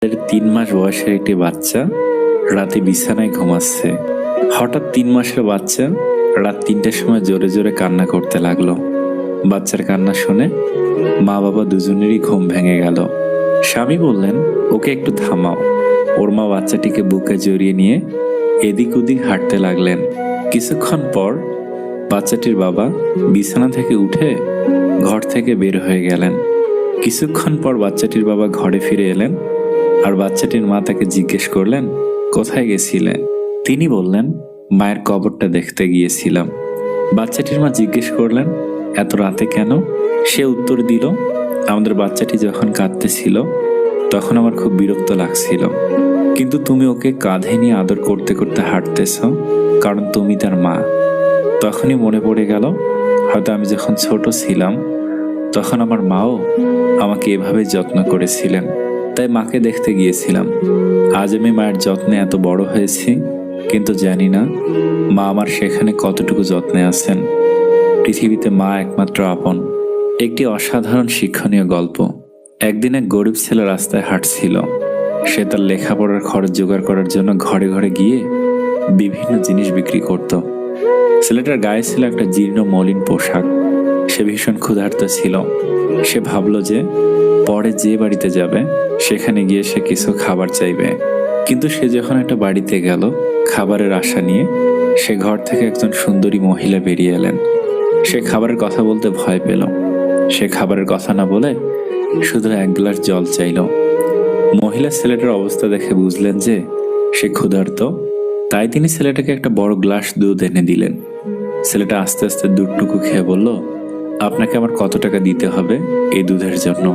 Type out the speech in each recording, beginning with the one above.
3 মাস বয়সের একটি বাচ্চা রাতে বিছানায় ঘুমাচ্ছে। হঠাৎ 3 মাসের বাচ্চা রাত 3টার সময় জোরে জোরে কান্না করতে লাগলো। বাচ্চার কান্না শুনে মা বাবা দুজনেরই ঘুম ভেঙে গেল। স্বামী বললেন, ওকে একটু থামাও। ওর মা বাচ্চাটিকে বুকে জড়িয়ে নিয়ে এদিক ওদিক হাঁটতে লাগলেন। কিছুক্ষণ পর বাচ্চাটির বাবা বিছানা থেকে উঠে ঘর থেকে বের হয়ে গেলেন। কিছুক্ষণ পর বাচ্চাটির বাবা ঘরে ফিরে এলেন আর বাচ্চাটির মা তাকে জিজ্ঞেস করলেন, কোথায় গেছিলেন? তিনি বললেন, মায়ের কবরটা দেখতে গিয়েছিলাম। বাচ্চাটির মা জিজ্ঞেস করলেন, এত রাতে কেন? সে উত্তর দিল, আমাদের বাচ্চাটি যখন কাঁদতেছিল তখন আমার খুব বিরক্ত লাগছিল, কিন্তু তুমি ওকে কাঁধে নিয়ে আদর করতে করতে হাঁটতেছ, কারণ তুমি তার মা। তখনই মনে পড়ে গেল, হয়তো আমি যখন ছোট ছিলাম তখন আমার মাও আমাকে এভাবে যত্ন করেছিলেন, তাই মাকে দেখতে গিয়েছিলাম। আজ আমি মায়ের যত্নে এত বড় হয়েছি, কিন্তু জানি না মা আমার সেখানে কতটুকু যত্নে আছেন। পৃথিবীতে মা একমাত্র আপন। একটি অসাধারণ শিক্ষণীয় গল্প। একদিন এক গরিব ছেলে রাস্তায় হাঁটছিল। সে তার লেখাপড়ার খরচ জোগাড় করার জন্য ঘরে ঘরে গিয়ে বিভিন্ন জিনিস বিক্রি করত। ছেলেটার গায়ে ছিল একটা জীর্ণ মলিন পোশাক। সে ভীষণ ক্ষুধার্ত ছিল। সে ভাবল যে পরে যে বাড়িতে যাবে সেখানে গিয়ে সে কিছু খাবার চাইবে। কিন্তু সে যখন একটা বাড়িতে গেল খাবারের আশা নিয়ে, সে ঘর থেকে একজন সুন্দরী মহিলা বেরিয়ে এলেন। সে খাবারের কথা বলতে ভয় পেল। সে খাবারের কথা না বলে শুধু 1 গ্লাস জল চাইল। মহিলা ছেলেটার অবস্থা দেখে বুঝলেন যে সে ক্ষুধার্ত, তাই তিনি ছেলেটাকে একটা বড় গ্লাস দুধ এনে দিলেন। ছেলেটা আস্তে আস্তে দুধটুকু খেয়ে বলল, আপনাকে আমার কত টাকা দিতে হবে এই দুধের জন্য?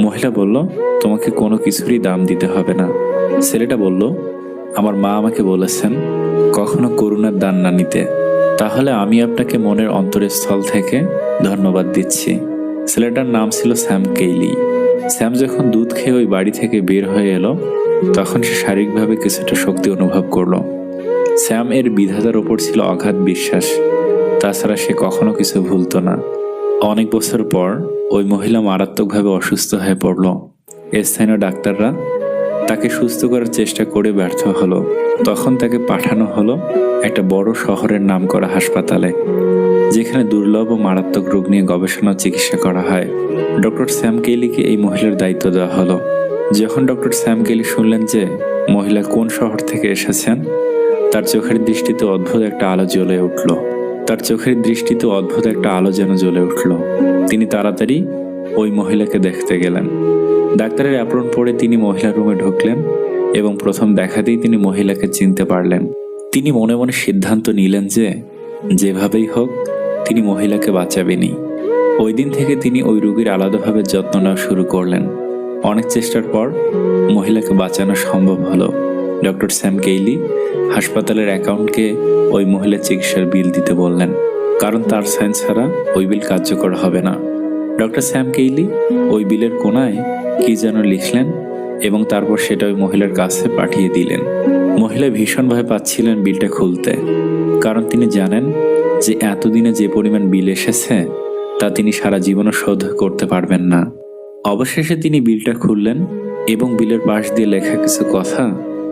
মহিলা বলল, তোমাকে কোনো কিছুরই দাম দিতে হবে না। ছেলেটা বলল, আমার মা আমাকে বলেছেন কখনো করুণার দান না নিতে, তাহলে আমি আপনাকে মনের অন্তরের স্থল থেকে ধন্যবাদ দিচ্ছি। ছেলেটার নাম ছিল স্যাম কেইলি। স্যাম যখন দুধ খেয়ে ওই বাড়ি থেকে বের হয়ে এলো, তখন সে শারীরিকভাবে কিছুটা শক্তি অনুভব করলো। স্যাম এর বিধাতার ওপর ছিল অগাধ বিশ্বাস। তাছাড়া সে কখনো কিছু ভুলতো না। অনেক বছর পর ওই মহিলা মারাত্মকভাবে অসুস্থ হয়ে পড়ল। স্থানীয় ডাক্তাররা তাকে সুস্থ করার চেষ্টা করে ব্যর্থ হলো। তখন তাকে পাঠানো হলো একটা বড় শহরের নামকরা হাসপাতালে, যেখানে দুর্লভ ও মারাত্মক রোগ নিয়ে গবেষণা চিকিৎসা করা হয়। ডক্টর স্যাম কেইলিকে এই মহিলার দায়িত্ব দেওয়া হলো। যখন ডক্টর স্যাম কেইলি শুনলেন যে মহিলা কোন শহর থেকে এসেছেন, তার চোখের দৃষ্টিতে অদ্ভুত একটা আলো জ্বলে উঠল। জ্বলে উঠল। তিনি তাড়াতাড়ি ওই মহিলাকে দেখতে গেলেন। ডাক্তারের অ্যাপ্রন পরে তিনি মহিলার রুমে ঢুকলেন এবং প্রথম দেখাতেই তিনি মহিলাকে চিনতে পারলেন। তিনি মনে মনে সিদ্ধান্ত নিলেন যে যেভাবেই হোক তিনি মহিলাকে বাঁচাবেনই। ওই দিন থেকে তিনি ওই রোগীর আলাদাভাবে যত্ন নেওয়া শুরু করলেন। অনেক চেষ্টার পর মহিলাকে বাঁচানো সম্ভব হলো। ডক্টর স্যাম কেইলি হাসপাতালের অ্যাকাউন্টকে ওই মহিলার চিকিৎসার বিল দিতে বললেন, কারণ তার সাইন ছাড়া ওই বিল কার্যকর হবে না। ডক্টর স্যাম কেইলি ওই বিলের কোনায় কি যেন লিখলেন এবং তারপর সেটা ওই মহিলার কাছে পাঠিয়ে দিলেন। মহিলা ভীষণ ভয় পাচ্ছিলেন বিলটা খুলতে, কারণ তিনি জানেন যে এতদিনে যে পরিমাণ বিল এসেছে তা তিনি সারা জীবনও শোধ করতে পারবেন না। অবশেষে তিনি বিলটা খুললেন এবং বিলের পাশ দিয়ে লেখা কিছু কথা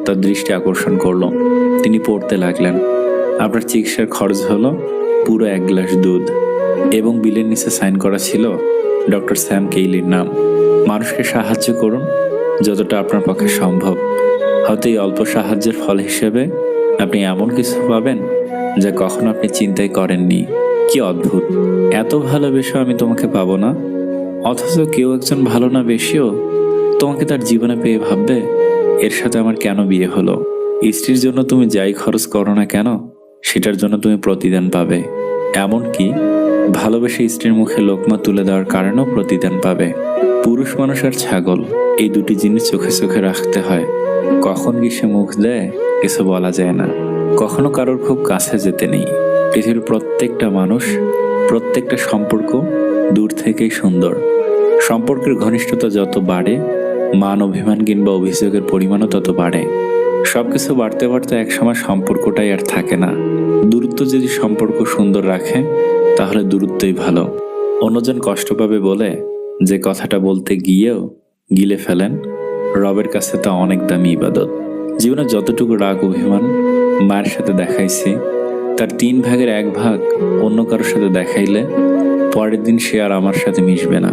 তার দৃষ্টি আকর্ষণ করলো। তিনি পড়তে লাগলেন, আপনার চিকিৎসার খরচ হলো পুরো 1 গ্লাস দুধ, এবং বিলের নিচে সাইন করা ছিল ডক্টর স্যাম কেইলির নাম। মানুষকে সাহায্য করুন যতটা আপনার পক্ষে সম্ভব। হয়তো এই অল্প সাহায্যের ফল হিসেবে আপনি এমন কিছু পাবেন যা কখনো আপনি চিন্তাই করেননি। কি অদ্ভুত! এত ভালোবেসেও আমি তোমাকে পাবো না, অথচ কেউ একজন ভালো না বেশিও তোমাকে তার জীবনে পেয়ে ভাববে এর সাথে আমার কেন বিয়ে হলো। স্ত্রীর জন্য তুমি যাই খরচ করো না কেন সেটার জন্য তুমি প্রতিদান পাবে। এমনকি ভালোবেসে স্ত্রীর মুখে লোকমা তুলে দেওয়ার কারণেও প্রতিদান পাবে। পুরুষ মানুষ আর ছাগল এই দুটি জিনিস চোখে চোখে রাখতে হয়। কখন কি সে মুখ দেয় কিছু বলা যায় না। কখনো কারোর খুব কাছে যেতে নেই। পৃথিবীর প্রত্যেকটা মানুষ, প্রত্যেকটা সম্পর্ক দূর থেকেই সুন্দর। সম্পর্কের ঘনিষ্ঠতা যত বাড়ে, মান অভিমান কিংবা অভিযোগের পরিমাণও তত বাড়ে। সবকিছু বাড়তে বাড়তে একসময় সম্পর্কটাই আর থাকে না। দূরত্ব যদি সম্পর্ক সুন্দর রাখে তাহলে দূরত্বই ভালো। অন্যজন কষ্ট পাবে বলে যে কথাটা বলতে গিয়েও গিলে ফেলেন, রবের কাছে তা অনেক দামি ইবাদত। জীবনে যতটুকু রাগ অভিমান মায়ের সাথে দেখাইছি, তার 3 ভাগের 1 ভাগ অন্য কারোর সাথে দেখাইলে পরের দিন সে আর আমার সাথে মিশবে না।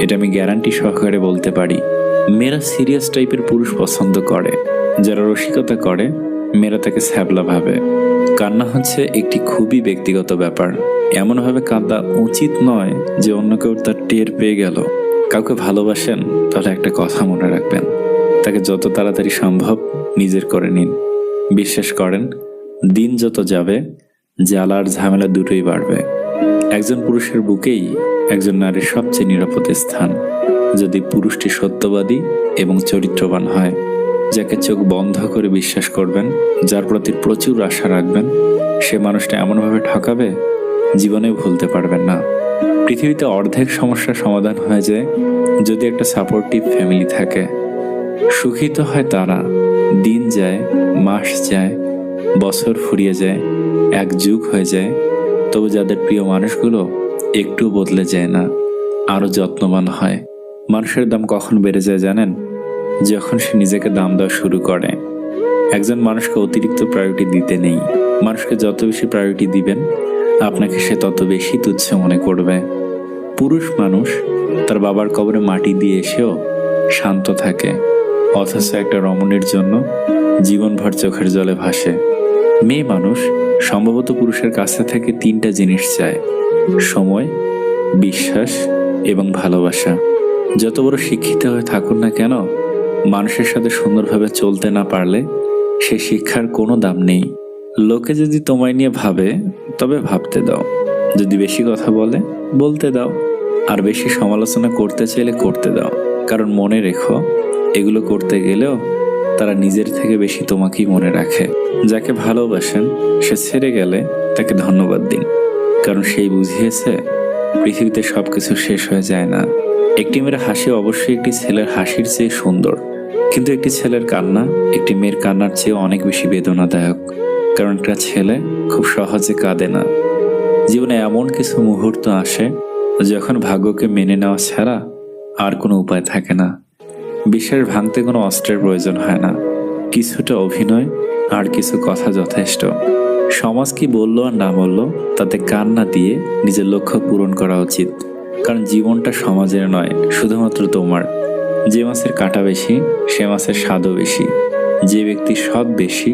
এটা আমি গ্যারান্টি সহকারে বলতে পারি। মেয়েরা সিরিয়াস টাইপের পুরুষ পছন্দ করে, যারা রসিকতা করে মেয়েরা তাকে ছ্যাবলা ভাবে। কান্না হচ্ছে একটি খুবই ব্যক্তিগত ব্যাপার। এমনভাবে কাঁদা উচিত নয় যে অন্য কেউ তার টের পেয়ে গেল। কাউকে ভালোবাসেন তাহলে একটা কথা মনে রাখবেন, তাকে যত তাড়াতাড়ি সম্ভব নিজের করে নিন। বিশ্বাস করেন, দিন যত যাবে জ্বালা আর ঝামেলা দুটোই বাড়বে। একজন পুরুষের বুকেই একজন নারীর সবচেয়ে নিরাপদ স্থান, যদি পুরুষটি সত্যবাদী এবং চরিত্রবান হয়। যাকে চোখ বন্ধ করে বিশ্বাস করবেন, যার প্রতি প্রচুর আশা রাখবেন, সে মানুষটা এমনভাবে ঠকাবে জীবনেও ভুলতে পারবেন না। পৃথিবীতে অর্ধেক সমস্যার সমাধান হয়ে যায় যদি একটা সাপোর্টিভ ফ্যামিলি থাকে। সুখী তো হয় তারা, দিন যায়, মাস যায়, বছর ফুরিয়ে যায়, 1 যুগ হয়ে যায়, তবু যাদের প্রিয় মানুষগুলো একটু বদলে যায় না, আরো যত্নবান হয়। মানুষের দাম কখন বেড়ে যায় জানেন? যখন সে নিজেকে দাম দেওয়া শুরু করে। একজন মানুষকে অতিরিক্ত প্রায়োরিটি দিতে নেই। মানুষকে যত বেশি প্রায়োরিটি দিবেন, আপনাকে সে তত বেশি তুচ্ছ মনে করবে। পুরুষ মানুষ তার বাবার কবরে মাটি দিয়ে এসেও শান্ত থাকে, অথচ একটা রমণীর জন্য জীবনভর চোখের জলে ভাসে। মেয়ে মানুষ সম্ভবত পুরুষের কাছে থেকে 3টা জিনিস চায়: সময়, বিশ্বাস এবং ভালোবাসা। যত বড় শিক্ষিত হয়ে থাকুন না কেন, মানুষের সাথে সুন্দরভাবে চলতে না পারলে সে শিক্ষার কোনো দাম নেই। লোকে যদি তোমায় নিয়ে ভাবে তবে ভাবতে দাও, যদি বেশি কথা বলে বলতে দাও, আর বেশি সমালোচনা করতে চাইলে করতে দাও। কারণ মনে রেখো, এগুলো করতে গেলেও তারা নিজের থেকে বেশি তোমাকেই মনে রাখে। যাকে ভালোবাসেন সে ছেড়ে গেলে তাকে ধন্যবাদ দিন, কারণ সেই বুঝিয়েছে পৃথিবীতে সবকিছু শেষ হয়ে যায় না। একটি মেয়ের হাসি অবশ্যই একটি ছেলের হাসির চেয়ে সুন্দর, কিন্তু একটি ছেলের কান্না একটি মেয়ের কান্নার চেয়ে অনেক বেশি বেদনাদায়ক। কারণ একটা ছেলে খুব সহজে কাঁদে না। জীবনে এমন কিছু মুহূর্ত আসে যখন ভাগ্যকে মেনে নেওয়া ছাড়া আর কোনো উপায় থাকে না। বিশ্বাস ভাঙতে কোনো অস্ত্রের প্রয়োজন হয় না, কিছুটা অভিনয় আর কিছু কথা যথেষ্ট। সমাজ কি বললো আর না বললো তাতে কান না দিয়ে নিজের লক্ষ্য পূরণ করা উচিত। কারণ জীবনটা সমাজের নয়, শুধুমাত্র তোমার। যে মাছের কাঁটা বেশি সে মাছের স্বাদও বেশি। যে ব্যক্তির সৎ বেশি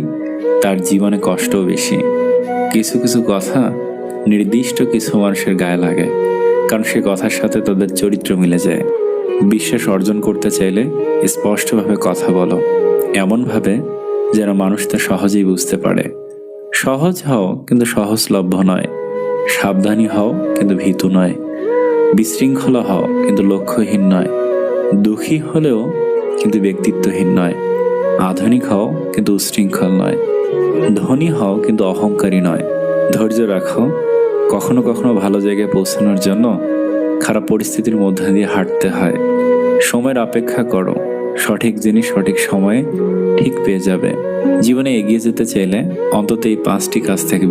তার জীবনে কষ্টও বেশি। কিছু কিছু কথা নির্দিষ্ট কিছু মানুষের গায়ে লাগে, কারণ সে কথার সাথে তাদের চরিত্র মিলে যায়। বিশ্বাস অর্জন করতে চাইলে স্পষ্টভাবে কথা বলো, এমনভাবে যেন মানুষ তা সহজেই বুঝতে পারে। সহজ হও কিন্তু সহজলভ্য নয়, সাবধানী হও কিন্তু ভীতু নয়, বিশৃঙ্খলা হও কিন্তু লক্ষ্যহীন নয়, দুঃখী হলেও কিন্তু ব্যক্তিত্বহীন নয়, আধুনিক হও কিন্তু উশৃঙ্খল নয়, ধনী হও কিন্তু অহংকারী নয়। ধৈর্য রাখো, কখনো কখনো ভালো জায়গায় পৌঁছানোর জন্য খারাপ পরিস্থিতির মধ্যে দিয়ে হাঁটতে হয়। সময়ের অপেক্ষা করো, সঠিক জিনিস সঠিক সময়ে ঠিক পেয়ে যাবে। জীবনে এগিয়ে যেতে চাইলে অন্তত এই 5টি কাজ থেকে